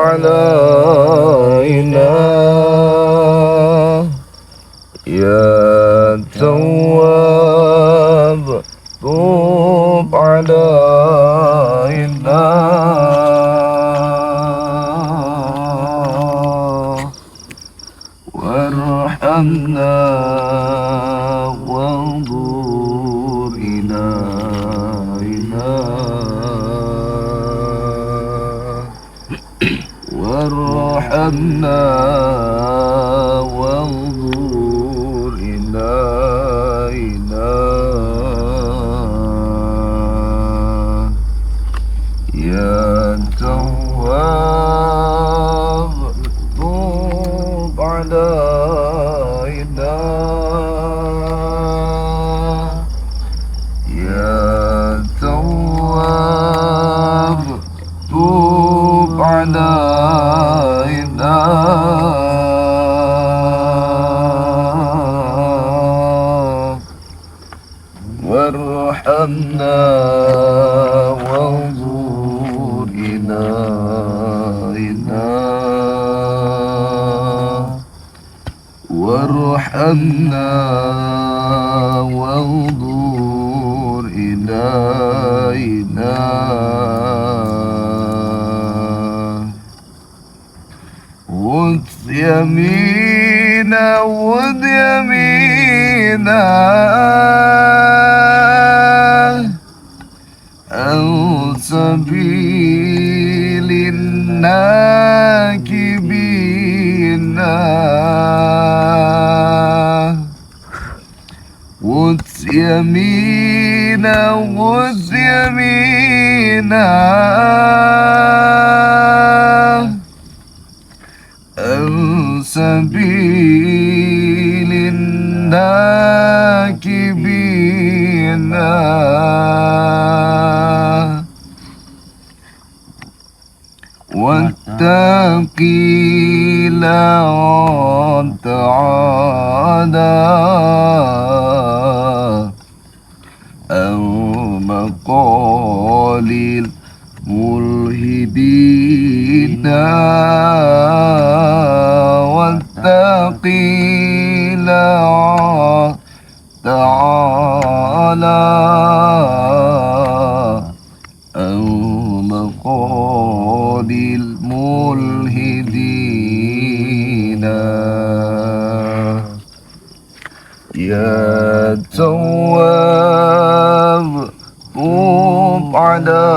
علينا يا تواب طوب علينا وارحمنا وانظر إلينا وارحمنا وانظر إلينا يا تواب طوب علينا يا تواب طوب علينا وارحمنا وانظر إلينا وارحمنا وانظر إلينا خذ يمينا خذ يمينا عن سبيل الناكبين خذ يمينا خذ يمينا عن سبيل الناكبين واتقي لا تعالى أو مقال الملحدين واتقي لا تعالى أو مقال الملحدين يا تواب طوب علينا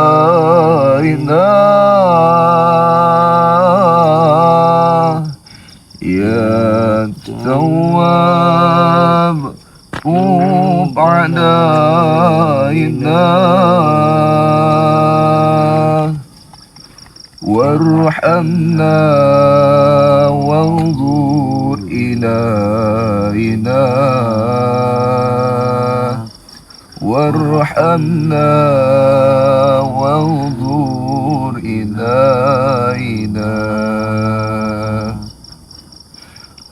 يا تواب طوب علينا وارحمنا وانظر إلينا وارحمنا وانظر إلينا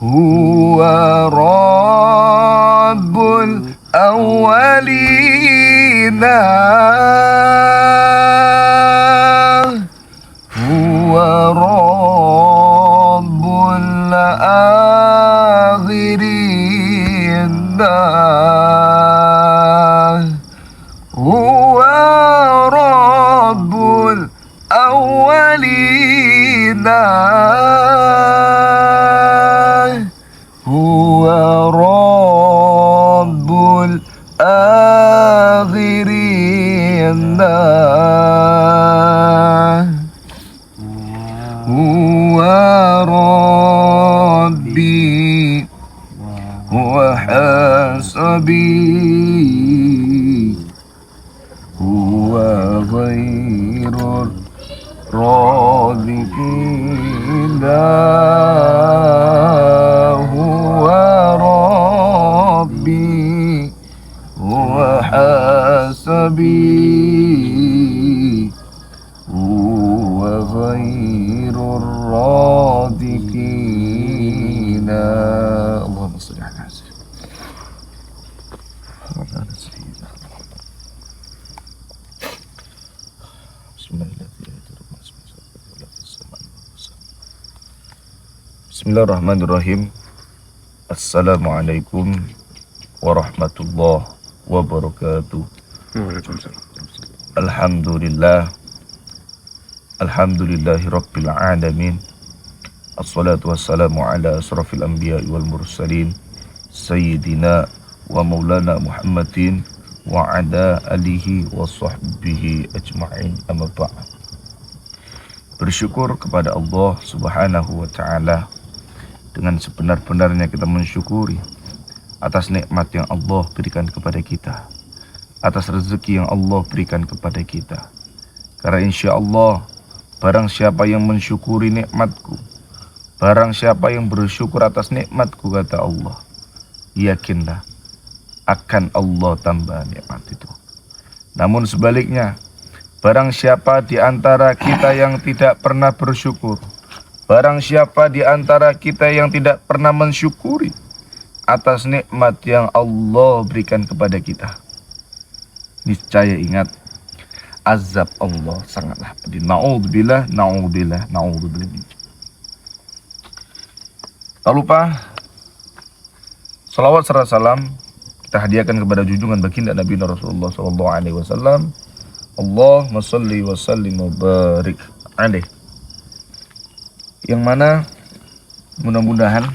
هو رب الأولين هو رب الآخرين هو رب الأولين هو رب الآخرين هو ربي هو حسبي هو غير الرازقين هو ربي هو حسبي هو غير الرازقين اللهم صل على سيدنا وعلى آل سيدنا بسم الله الذي لا يضر مع اسمه شيء ولا في السماء ولا في الأرض Bismillahirrahmanirrahim. Assalamualaikum warahmatullahi wabarakatuh. Waalaikumsalam. Alhamdulillah. Alhamdulillahirabbil alamin. Assalatu wassalamu ala asrafil anbiya'i wal mursalin sayyidina wa maulana Muhammadin wa ala alihi wa sahbihi ajma'in, amma ba'd. Bersyukur kepada Allah Subhanahu wa ta'ala. Dengan sebenar-benarnya kita mensyukuri atas nikmat yang Allah berikan kepada kita, atas rezeki yang Allah berikan kepada kita. Karena insya Allah, barang siapa yang mensyukuri nikmatku, barang siapa yang bersyukur atas nikmatku, kata Allah, yakinlah akan Allah tambah nikmat itu. Namun sebaliknya, barang siapa di antara kita yang tidak pernah bersyukur, barang siapa di antara kita yang tidak pernah mensyukuri atas nikmat yang Allah berikan kepada kita, niscaya ingat, azab Allah sangatlah pedih. Na'udzubillah, na'udzubillah, na'udzubillah. Tak lupa, salawat serta salam kita hadiahkan kepada junjungan baginda Nabi Rasulullah SAW. Allahumma salli wa sallim wa barik alaih. Yang mana mudah-mudahan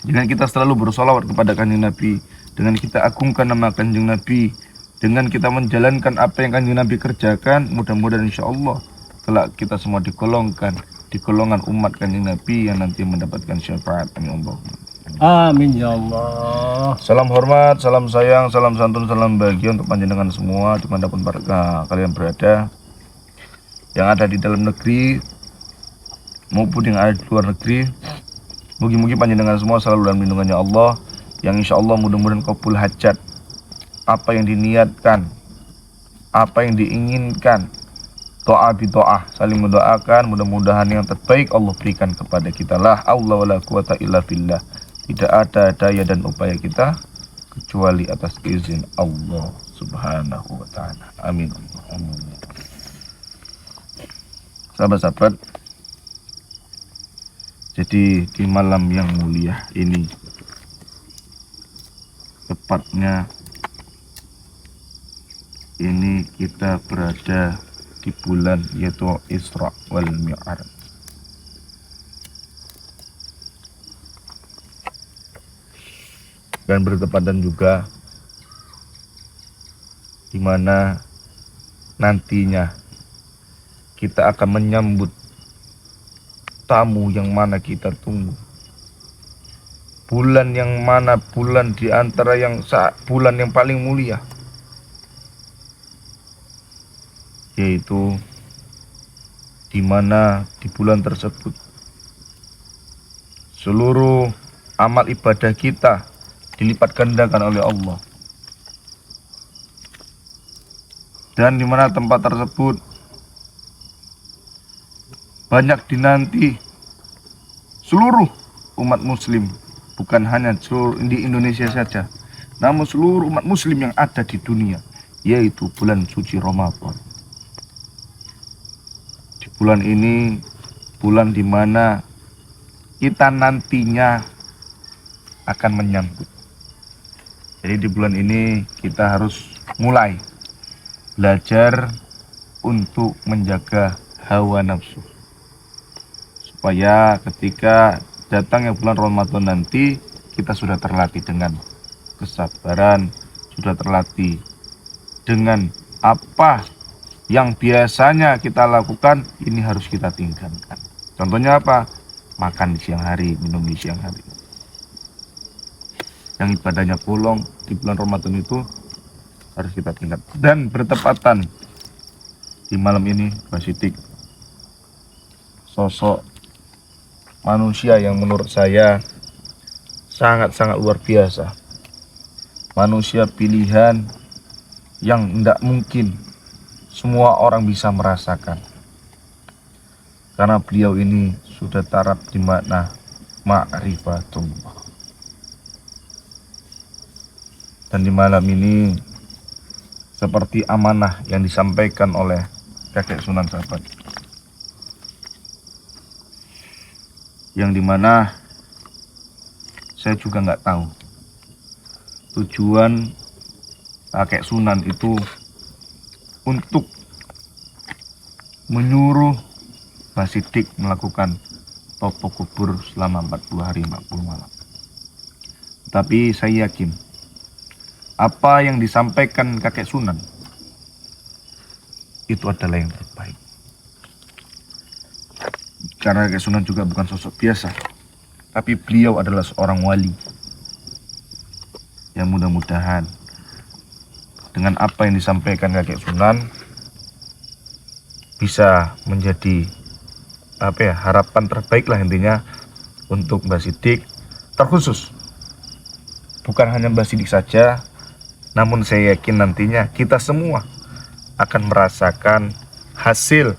dengan kita selalu bersolawat kepada kanjeng Nabi, dengan kita agungkan nama kanjeng Nabi, dengan kita menjalankan apa yang kanjeng Nabi kerjakan, mudah-mudahan insya Allah kelak kita semua digolongkan di golongan umat kanjeng Nabi yang nanti mendapatkan syafaat. Amin Allah. Amin ya Allah. Salam hormat, salam sayang, salam santun, salam bahagia untuk panjenengan semua dimanapun kalian berada, yang ada di dalam negeri maupun yang ada di luar negeri. Mugi-mugi panjenengan semua selalu dalam lindungannya Allah, yang insya Allah mudah-mudahan kabul hajat, apa yang diniatkan, apa yang diinginkan, doa bidoa, saling mendoakan, mudah-mudahan yang terbaik Allah berikan kepada kita. La haula wala quwata illa billah. Tidak ada daya dan upaya kita kecuali atas izin Allah Subhanahu wa ta'ala. Amin. Amin. Sahabat-sahabat, jadi di malam yang mulia ini, tepatnya ini kita berada di bulan yaitu Isra wal Mi'raj. Dan bertepatan juga di mana nantinya kita akan menyambut tamu yang mana kita tunggu. Bulan yang mana bulan di antara bulan yang paling mulia, yaitu di mana di bulan tersebut seluruh amal ibadah kita dilipat gandakan oleh Allah, dan di mana tempat tersebut banyak dinanti seluruh umat muslim, bukan hanya di Indonesia saja, namun seluruh umat muslim yang ada di dunia, yaitu bulan suci Ramadan. Di bulan ini, bulan di mana kita nantinya akan menyambut. Jadi di bulan ini kita harus mulai belajar untuk menjaga hawa nafsu, supaya ketika datangnya bulan Ramadan nanti kita sudah terlatih dengan kesabaran, sudah terlatih dengan apa yang biasanya kita lakukan, ini harus kita tinggalkan. Contohnya apa? Makan di siang hari, minum di siang hari. Yang ibadahnya bolong di bulan Ramadan itu harus kita tinggalkan. Dan bertepatan di malam ini, Mbak Sidik, sosok manusia yang menurut saya sangat-sangat luar biasa. Manusia pilihan yang tidak mungkin semua orang bisa merasakan, karena beliau ini sudah taraf di makna ma'rifatullah. Dan di malam ini, seperti amanah yang disampaikan oleh kakek Sunan Sahabat, yang dimana saya juga nggak tahu tujuan kakek Sunan itu untuk menyuruh Mbah Sidik melakukan topo kubur selama 40 hari 40 malam. Tapi saya yakin apa yang disampaikan kakek Sunan itu adalah yang terbaik. Karena kakek Sunan juga bukan sosok biasa, tapi beliau adalah seorang wali yang mudah-mudahan dengan apa yang disampaikan kakek Sunan bisa menjadi harapan terbaik lah intinya untuk Mbah Sidik, terkhusus bukan hanya Mbah Sidik saja, namun saya yakin nantinya kita semua akan merasakan hasil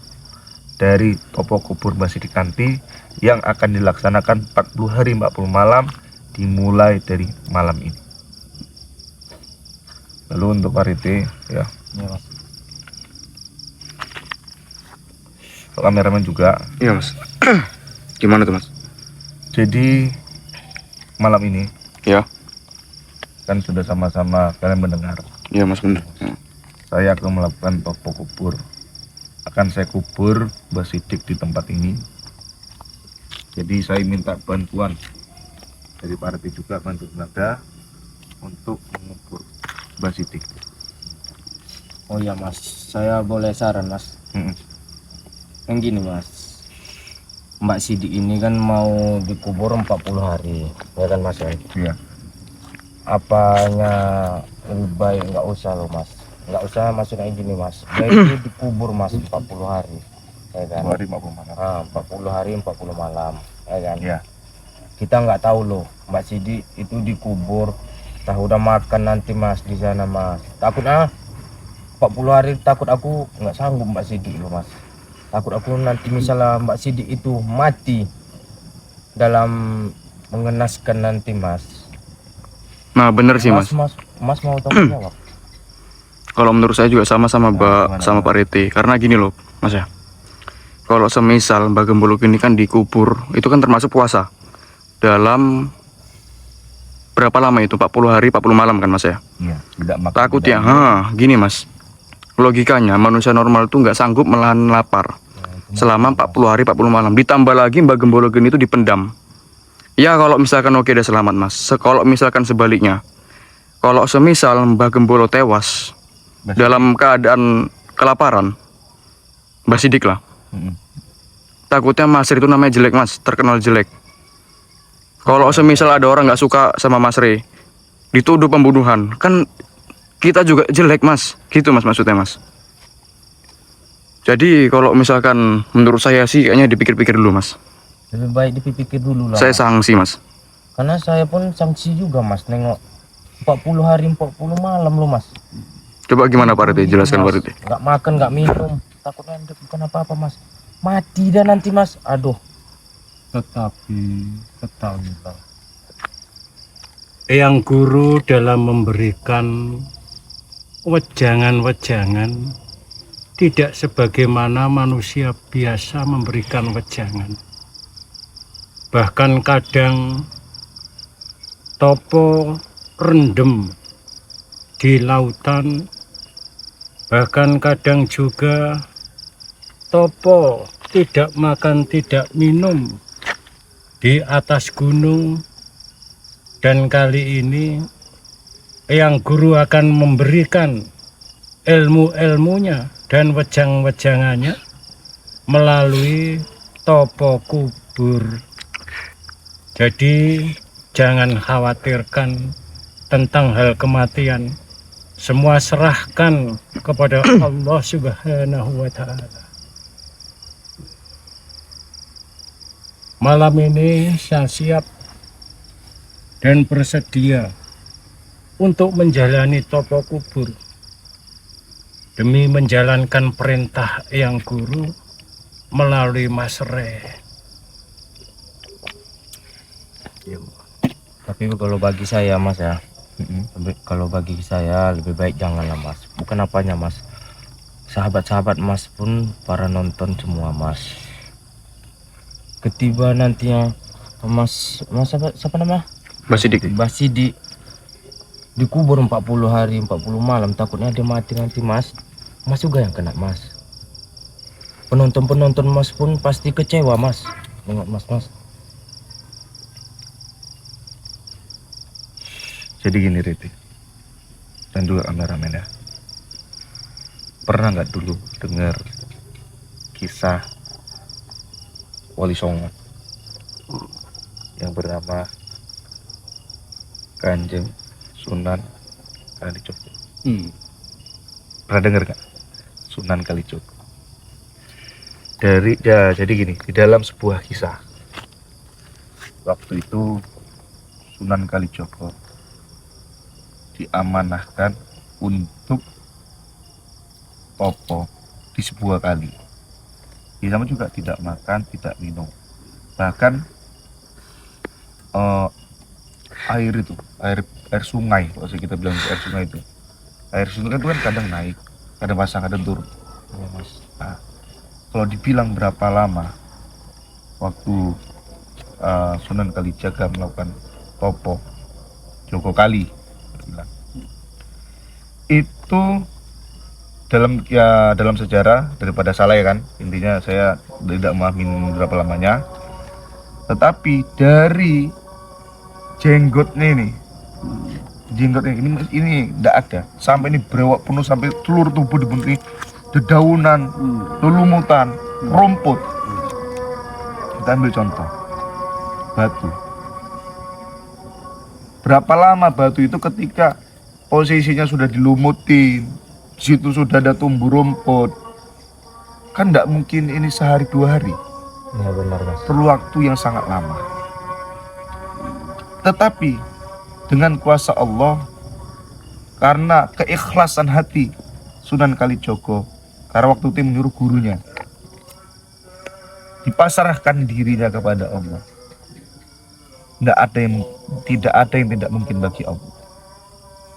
dari topo kubur Mbah Sidik nanti yang akan dilaksanakan 40 hari 40 malam dimulai dari malam ini. Lalu untuk Pak Rite ya, Mas. kameramen juga. Iya Mas. Gimana tuh Mas? Jadi malam ini Ya. kan sudah sama-sama kalian mendengar. Iya Mas, bener. Saya akan melakukan topo kubur. Akan saya kubur Mbah Sidik di tempat ini. Jadi saya minta bantuan dari Pak Rite juga, bantu tenaga untuk mengubur Mbah Sidik. Oh iya Mas, saya boleh saran Mas. Yang gini Mas, Mbak Sidik ini kan mau dikubur 40 hari, ya kan Mas ya? Iya. Apanya lebih baik nggak usah loh Mas, nggak usah maksudnya gini Mas, baik itu dikubur Mas 40 hari, ya kan? 2 hari 40 malam. 40 hari 40 malam, ya kan? Iya. Kita nggak tahu loh, Mbak Sidik itu dikubur, tahu udah makan nanti Mas di sana Mas. Takut 40 hari takut aku nggak sanggup Mbak Sidik loh Mas. Takut aku nanti misalnya Mbak Sidik itu mati dalam mengenaskan nanti Mas. Nah, bener sih Mas. Mas mau tanggung jawab. Kalau menurut saya juga sama-sama gimana, sama Pak Rete. Karena gini loh Mas ya. Kalau semisal Mbah Gembolo ini kan dikubur, itu kan termasuk puasa. Dalam berapa lama itu? 40 hari 40 malam kan Mas ya. Iya, tidak makan. Takut tidak ya, minum. gini Mas. Logikanya manusia normal tuh nggak sanggup menahan lapar selama 40 hari 40 malam. Ditambah lagi Mbah Gembolo itu dipendam. Ya kalau misalkan oke udah selamat Mas. Kalau misalkan sebaliknya, kalau semisal Mbah Gembolo tewas Mbah dalam keadaan kelaparan, Mbah Sidik lah. Takutnya Mas Re itu namanya jelek Mas, terkenal jelek. Kalau semisal ada orang nggak suka sama Mas Re, dituduh pembunuhan, kan kita juga jelek Mas, gitu Mas maksudnya Mas. Jadi kalau misalkan menurut saya sih kayaknya dipikir-pikir dulu Mas. Lebih baik dipikir dulu lah. Saya sanksi Mas. Karena saya pun sanksi juga Mas, nengok 40 hari 40 malam loh Mas. Coba gimana Pak Rete, jelaskan Pak Rete. Nggak makan, nggak minum, takutnya bukan apa-apa Mas. Mati dah nanti Mas. Aduh. Tetapi ketahuilah, Eyang Guru dalam memberikan wejangan-wejangan tidak sebagaimana manusia biasa memberikan wejangan. Bahkan kadang topo rendem di lautan, bahkan kadang juga topo tidak makan tidak minum di atas gunung. Dan kali ini Eyang Guru akan memberikan ilmu-ilmunya dan wejang-wejangannya melalui topo kubur. Jadi jangan khawatirkan tentang hal kematian. Semua serahkan kepada Allah Subhanahu wa Ta'ala. Malam ini saya siap dan bersedia untuk menjalani topo kubur demi menjalankan perintah Eyang Guru melalui Mas Re. Tapi kalau bagi saya Mas ya, kalau bagi saya lebih baik janganlah Mas. Bukan apanya Mas, sahabat-sahabat Mas pun para nonton semua Mas. Ketiba nantinya Mas siapa nama? Mbah Sidik. Mbah Sidik dikubur 40 hari 40 malam, takutnya dia mati nanti Mas. Mas juga yang kena Mas. Penonton Mas pun pasti kecewa Mas. Nengok Mas. Jadi gini Riti dan juga kameramen ya, pernah nggak dulu dengar kisah Wali Songo yang bernama Kanjeng Sunan Kalijogo? Pernah dengar nggak? Sunan Kalijogo. Jadi gini, di dalam sebuah kisah, waktu itu Sunan Kalijogo diamanahkan untuk topo di sebuah kali. Di sana juga tidak makan, tidak minum. Bahkan air sungai, kalau kita bilang air sungai itu. Air sungai itu kan kadang naik, kadang pasang, kadang turun. Ya Mas. Nah, kalau dibilang berapa lama waktu Sunan Kalijaga melakukan topo Jogo Kali, bilang, itu dalam sejarah, daripada salah ya kan, intinya saya tidak memahami berapa lamanya, tetapi dari jenggotnya ini tidak ada, sampai ini berewak penuh, sampai seluruh tubuh dipenuhi dedaunan, lelumutan, rumput. Kita ambil contoh batu. Berapa lama batu itu ketika posisinya sudah dilumutin, di situ sudah ada tumbuh rumput, kan tidak mungkin ini sehari 2 hari. Ya benar Mas. Perlu waktu yang sangat lama. Tetapi dengan kuasa Allah, karena keikhlasan hati Sunan Kalijogo, karena waktu itu menyuruh gurunya, dipasrahkan dirinya kepada Allah. Tidak ada yang tidak mungkin bagi Allah.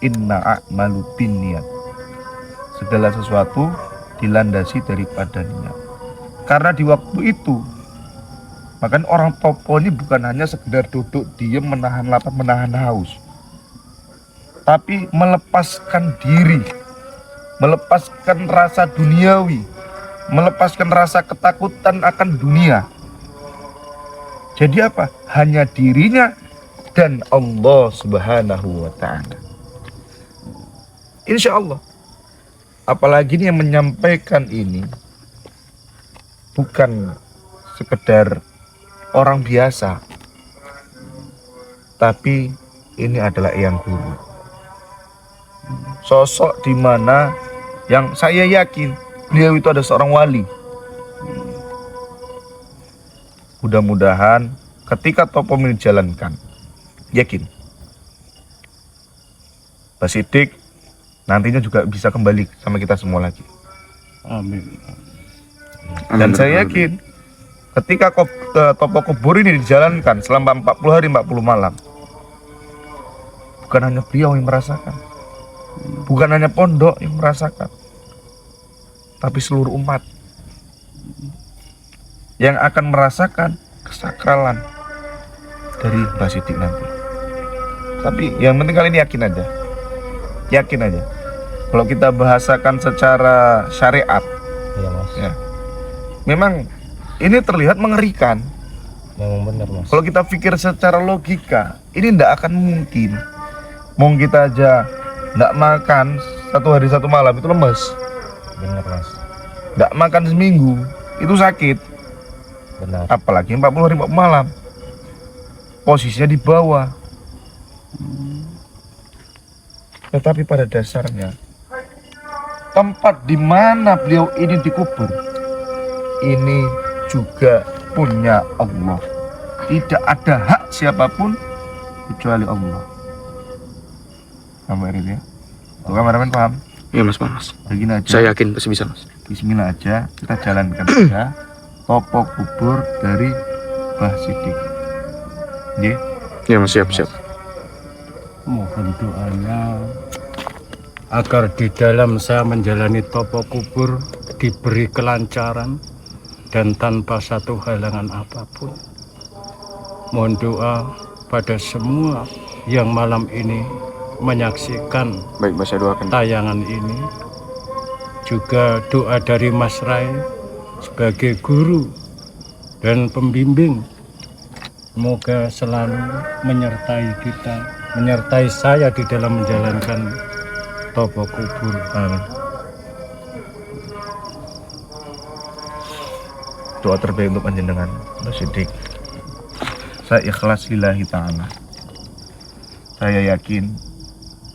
Inna a'malu binniyat. Segala sesuatu dilandasi daripada niat. Karena di waktu itu, makanya orang topo ini bukan hanya sekedar duduk diam, menahan lapar, menahan haus, tapi melepaskan diri, melepaskan rasa duniawi, melepaskan rasa ketakutan akan dunia. Jadi apa? Hanya dirinya dan Allah Subhanahu wa ta'ala. Insya Allah. Apalagi ini yang menyampaikan ini bukan sekedar orang biasa, tapi ini adalah Eyang Guru. Sosok di mana yang saya yakin beliau itu ada seorang wali. Mudah-mudahan ketika topo ini dijalankan, yakin Mbah Sidik nantinya juga bisa kembali sama kita semua lagi. Amin. Dan saya yakin ketika topo kubur ini dijalankan selama 40 hari 40 malam, bukan hanya beliau yang merasakan, bukan hanya pondok yang merasakan, tapi seluruh umat yang akan merasakan kesakralan dari Mbah Sidik nanti. Tapi yang penting kali ini yakin aja. Kalau kita bahasakan secara syariat, Iya Mas. ya, memang ini terlihat mengerikan. Memang benar Mas. Kalau kita pikir secara logika, ini tidak akan mungkin. Mau kita aja tidak makan 1 hari 1 malam itu lemes. Benar Mas. Tidak makan seminggu itu sakit. Benar. Apalagi 40 hari 40 malam. Posisinya di bawah. Tetapi pada dasarnya tempat di mana beliau ini dikubur ini juga punya Allah. Tidak ada hak siapapun kecuali Allah. Paham ini ya? Kameramen paham? Iya Mas, paham Mas. Begini aja. Saya yakin pasti bisa Mas. Bismillah aja, kita jalankan aja topo kubur dari Mbah Sidik. Nggih. Iya Mas, siap. Mohon doanya agar di dalam saya menjalani topo kubur diberi kelancaran dan tanpa satu halangan apapun. mohon doa pada semua yang malam ini menyaksikan Baik, Mbak, saya doakan. tayangan ini. Juga doa dari Mas Rai sebagai guru dan pembimbing. Semoga selalu menyertai kita, menyertai saya di dalam menjalankan topo kubur. Amin. Doa terbaik untuk panjenengan, Mbak Siddiq. Saya ikhlas lillahi ta'ala. Saya yakin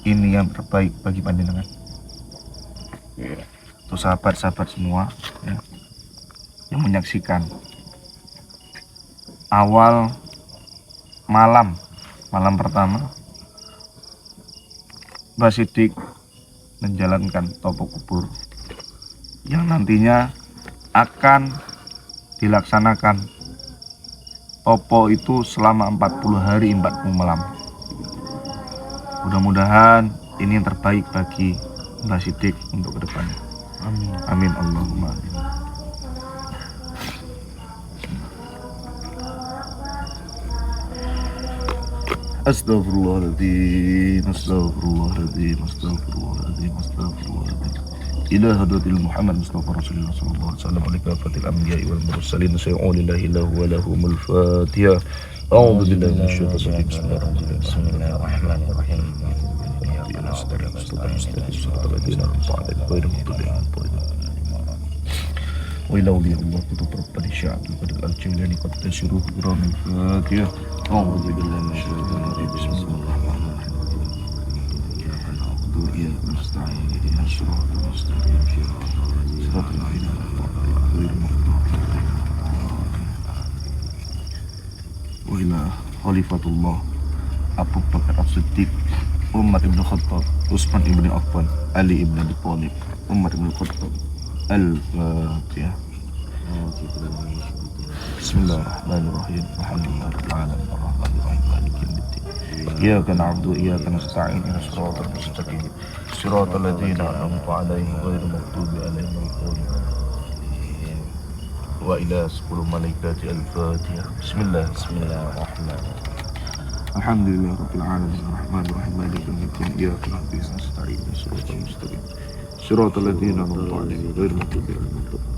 ini yang terbaik bagi panjenengan. Untuk sahabat-sahabat semua ya, yang menyaksikan awal malam pertama Mbak Siddiq menjalankan topo kubur yang nantinya akan dilaksanakan topo itu selama 40 hari 40 malam. Mudah-mudahan ini yang terbaik bagi Mbak Siddiq untuk kedepannya. Amin. Amin Allahumma amin. Astaghfirullahaladzim, astaghfirullahaladzim, astaghfirullahaladzim, astaghfirullahaladzim. Ila hadratil Muhammad Mustafa Rasulullah sallallahu alaihi wasallam wa kafatil anbiya'i wal mursalin sayyi'u lillahi lahu wa lahumul fatihah. A'udzu billahi minasyaitonir rajim. Bismillahirrahmanirrahim. وإلى أولياء الله كتب ربنا الشعب قد الجيلاني قد تسيروا بكرام الفاتحة. أعوذ بالله من الشيطان الرجيم. بسم الله الرحمن الرحيم. إياك نعبد وإياك نستعين اهدنا الصراط المستقيم صراط الذين أنعمت عليهم غير المغضوب عليهم وإلى خليفة الله Abu Bakar As-Siddiq, Umar ibn Khattab, Utsman ibn Affan, Ali ibn Abi Thalib, Umar ibn Khattab. Al-Fatihah. Bismillahirrahmanirrahim. Alhamdulillahirabbil alamin arrahmanir rahim maliki yaumiddin. Iyyaka na'budu wa iyyaka nasta'in ihdinas siratal mustaqim siratal ladzina an'amta 'alaihim ghairil maghdubi 'alaihim waladdallin. Wa ila 10 malaikati al-Fatihah. Bismillahirrahmanirrahim. Alhamdulillahirabbil alamin arrahmanir rahim maliki yaumiddin. Iyyaka na'budu wa iyyaka nasta'in ihdinas siratal mustaqim siratal ladzina an'amta 'alaihim ghairil maghdubi 'alaihim waladdallin.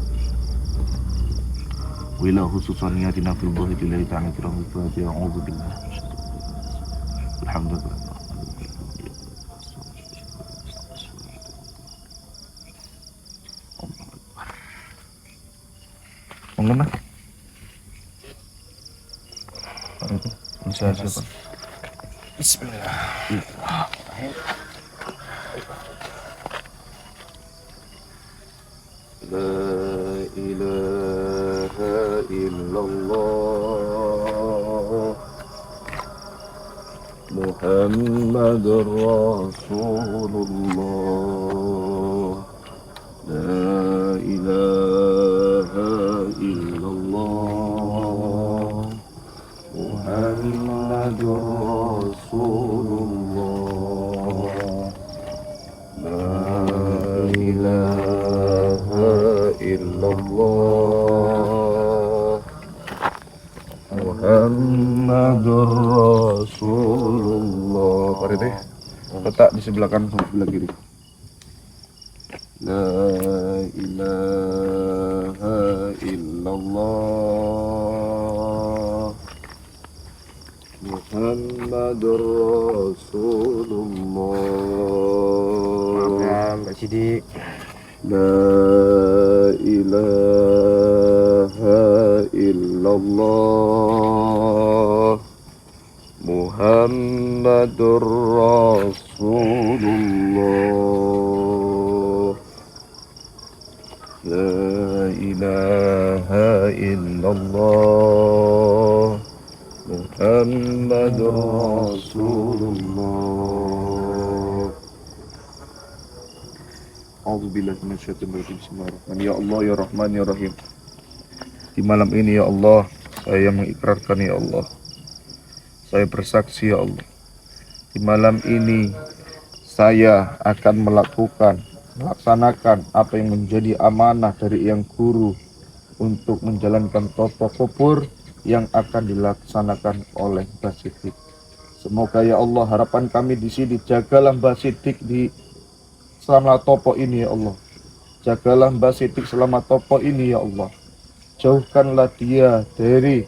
Wa ila khususan niyatina fil bahri lillahi ta'ala kirahul Fatihah. A'udzu billahi alhamdulillah. Mengena? Apa itu? Bisa siapa? Bismillah. La ilaha illallah Muhammadur Rasulullah. La ilaha illallah Muhammadur Rasulullah. La ilaha illallah Muhammadur Rasulullah. Pak Rete, letak di sebelah kanan sama sebelah kiri. La ilaha illallah Muhammadur Rasulullah. Mbak Siddiq. La ilaha illallah Muhammadur Rasulullah. La ilaha illallah Muhammadur Rasulullah. A'udzubillahi minasyaitonir rajim. Bismillahirrahmanirrahim. Ya Allah, ya Rahman, ya Rahim. Di malam ini ya Allah, saya mengikrarkan ya Allah. Saya bersaksi ya Allah. Di malam ini saya akan melaksanakan apa yang menjadi amanah dari yang guru untuk menjalankan topo kubur yang akan dilaksanakan oleh Mbah Siddiq. Semoga ya Allah harapan kami di sini, jagalah Mbah Siddiq di selama topo ini ya Allah. Jagalah Mbah Siddiq selama topo ini ya Allah. Jauhkanlah dia dari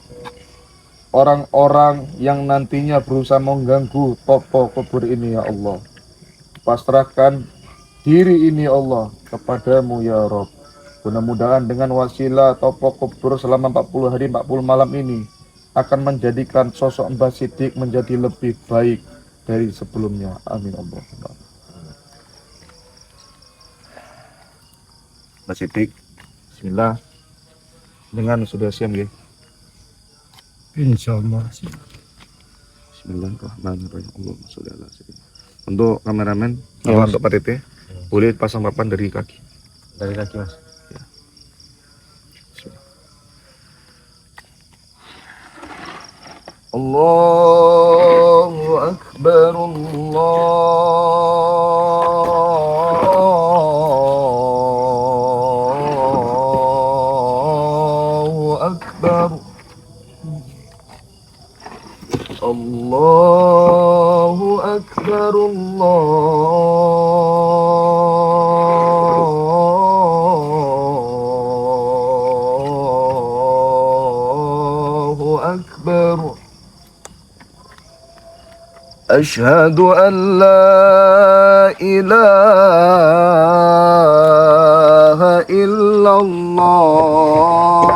orang-orang yang nantinya berusaha mengganggu topo kubur ini ya Allah. Pasrahkan diri ini ya Allah kepadamu ya Rob. Mudah-mudahan dengan wasilah topo kubur selama 40 hari 40 malam ini akan menjadikan sosok Mbah Siddiq menjadi lebih baik dari sebelumnya. Amin Allah. Mbah Siddiq, bismillah. Dengan sudah siap ya. Insya Allah. Bismillahirrahmanirrahim. Allahumma sholli ala sayyidina. Untuk kameramen, atau untuk Pak Tete, boleh pasang papan dari kaki. Dari kaki mas. Allahu Akbar, Allahu Akbar, Allahu Akbar, Allahu Akbar. أشهد أن لا إله إلا الله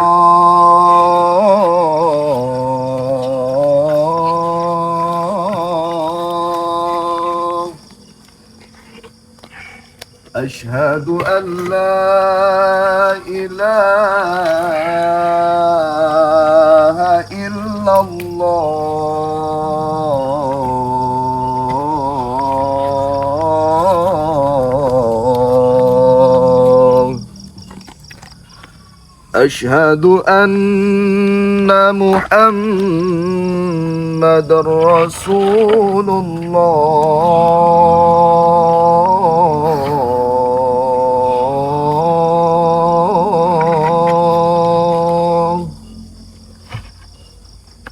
أشهد أن لا إله إلا الله أشهد أن محمد رسول الله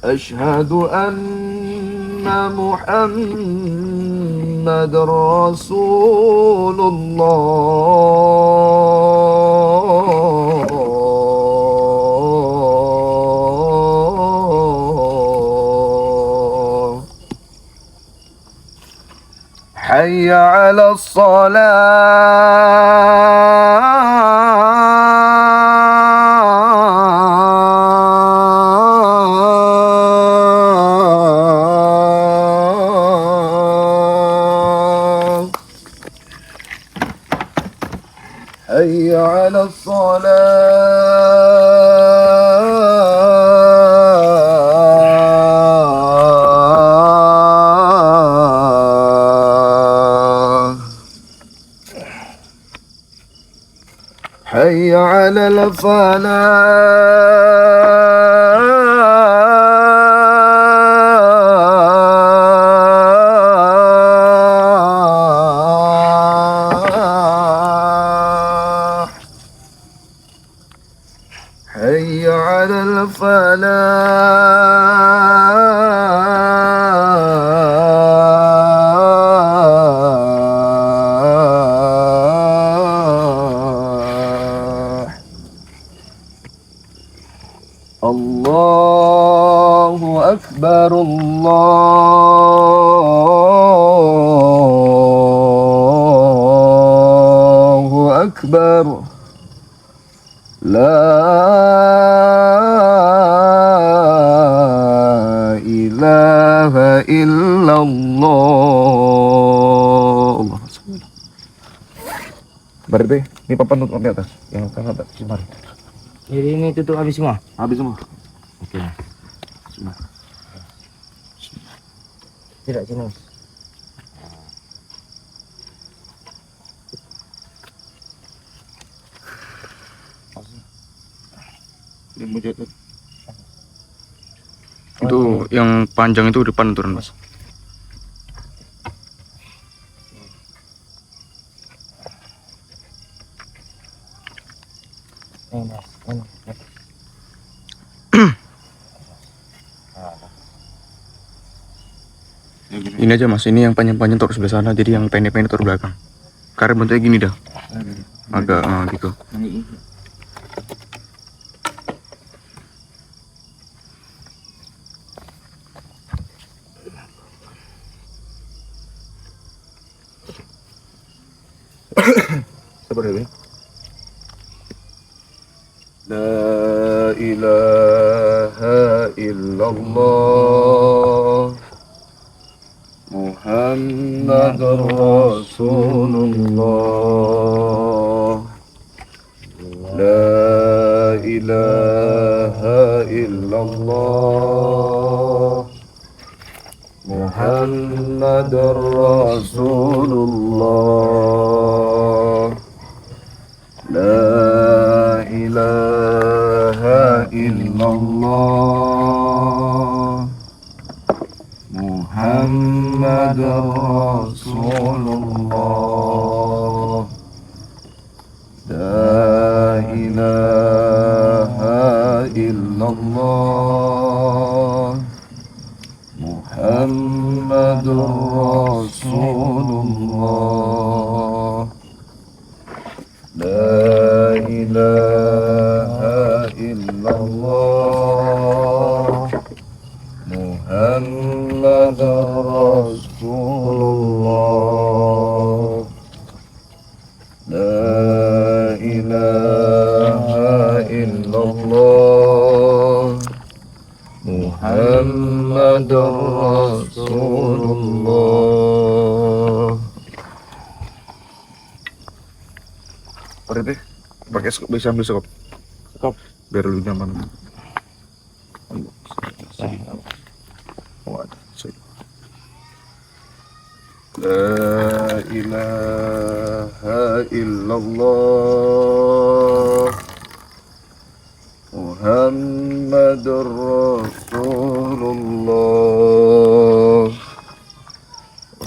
أشهد أن محمد رسول الله حي على الصلاة حي على الصلاة حي على الفلاح حي على الفلاح الله أكبر الله أكبر لا إله إلا الله. Berarti ini papan tutup di atas yang kan ada cimar. Jadi ini tutup habis semua. Habis semua. Oke. Cimar. Tidak sini mas. Ini mau jatuh. Itu yang panjang itu depan turun mas. Ini mas. Ini. Ini aja mas, ini yang panjang-panjang taruh sebelah sana, jadi yang pendek-pendek taruh belakang. Karena bentuknya gini dah, agak gitu. Sabar ya. La ilaha illallah Muhammadur Rasulullah. La ilaha illallah Muhammadur Rasulullah. La ilaha illallah Muhammadur Rasulullah. La ilaha illallah Muhammadur Rasulullah. La ilaha illallah Muhammadur Rasulullah. La ilaha illallah Muhammadur Rasulullah. Pak Rete, pakai skop, bisa ambil skop. Skop. Biar lu nyaman. La ilaha illallah Muhammadur Rasulullah.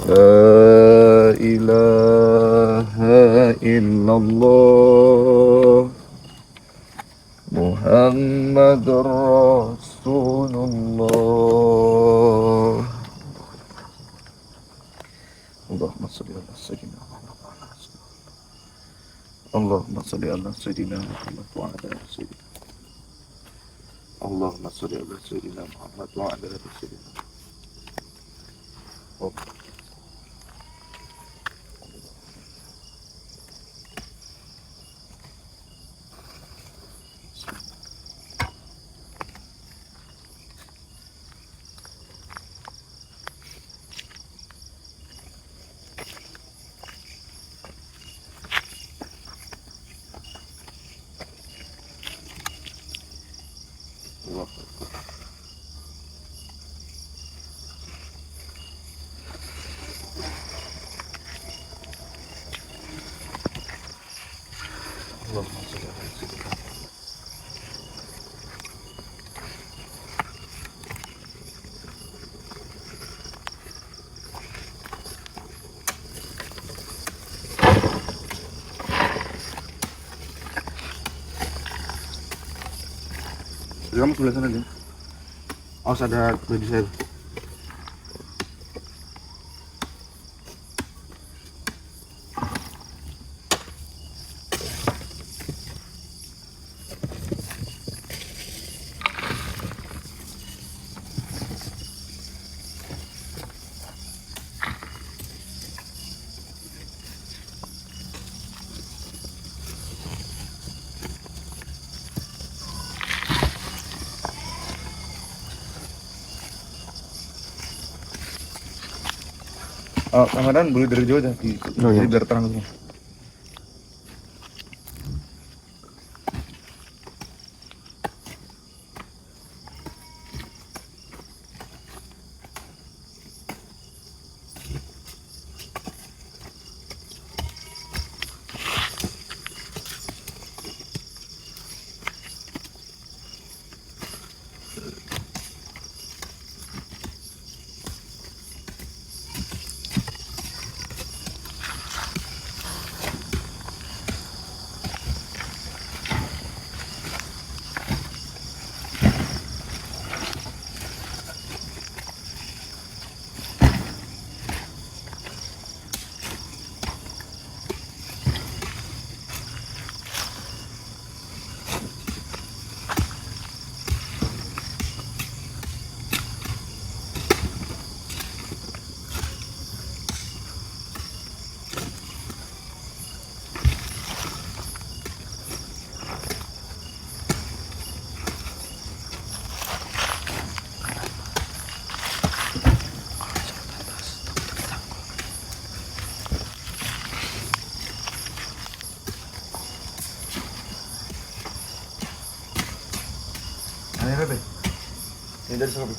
La ilaha illallah Muhammadur Rasulullah. Allahumma salli ala sayyidina Muhammad. Allahumma salli ala sayyidina Muhammad wa ala ali sayyidina. Allahumma salli ala sayyidina Muhammad wa ala ali sayyidina. Oh. Kamu sebelah sana aja. Awas ada baju saya. Oh, Ramadan boleh dari jauh aja jadi biar terang semua. Ayo Bebe. Ini dari sana.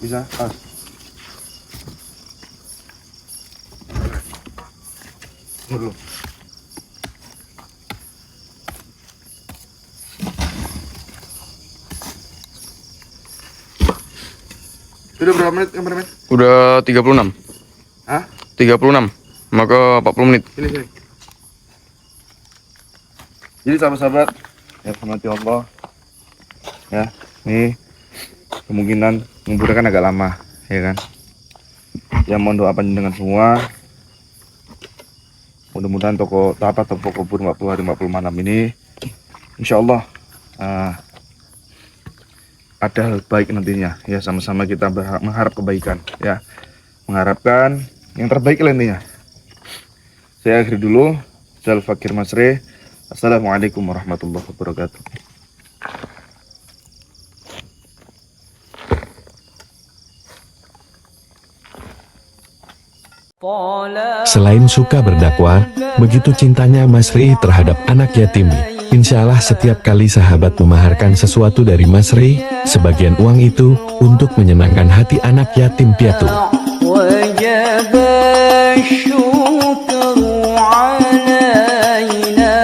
Bisa, pas. Dulu. Sudah berapa menit kameramen? Udah 36. Hah? 36. Maka 40 menit. Sini. Jadi sahabat-sahabat, ya hormati Allah. Ya, ini kemungkinan membutuhkan agak lama, ya kan? Ya mohon doa panjenengan semua. Mudah-mudahan toko kubur 40 hari 40 malam ini insya Allah ada hal baik nantinya, ya sama-sama kita mengharap kebaikan, ya mengharapkan yang terbaik lah intinya. Saya akhiri dulu. Saya Al-Fakir Masri. Assalamualaikum warahmatullahi wabarakatuh. Selain suka berdakwah, begitu cintanya Mas Rey terhadap anak yatim. Insya Allah setiap kali sahabat memaharkan sesuatu dari Mas Rey, sebagian uang itu untuk menyenangkan hati anak yatim piatu. وجب الشكر علينا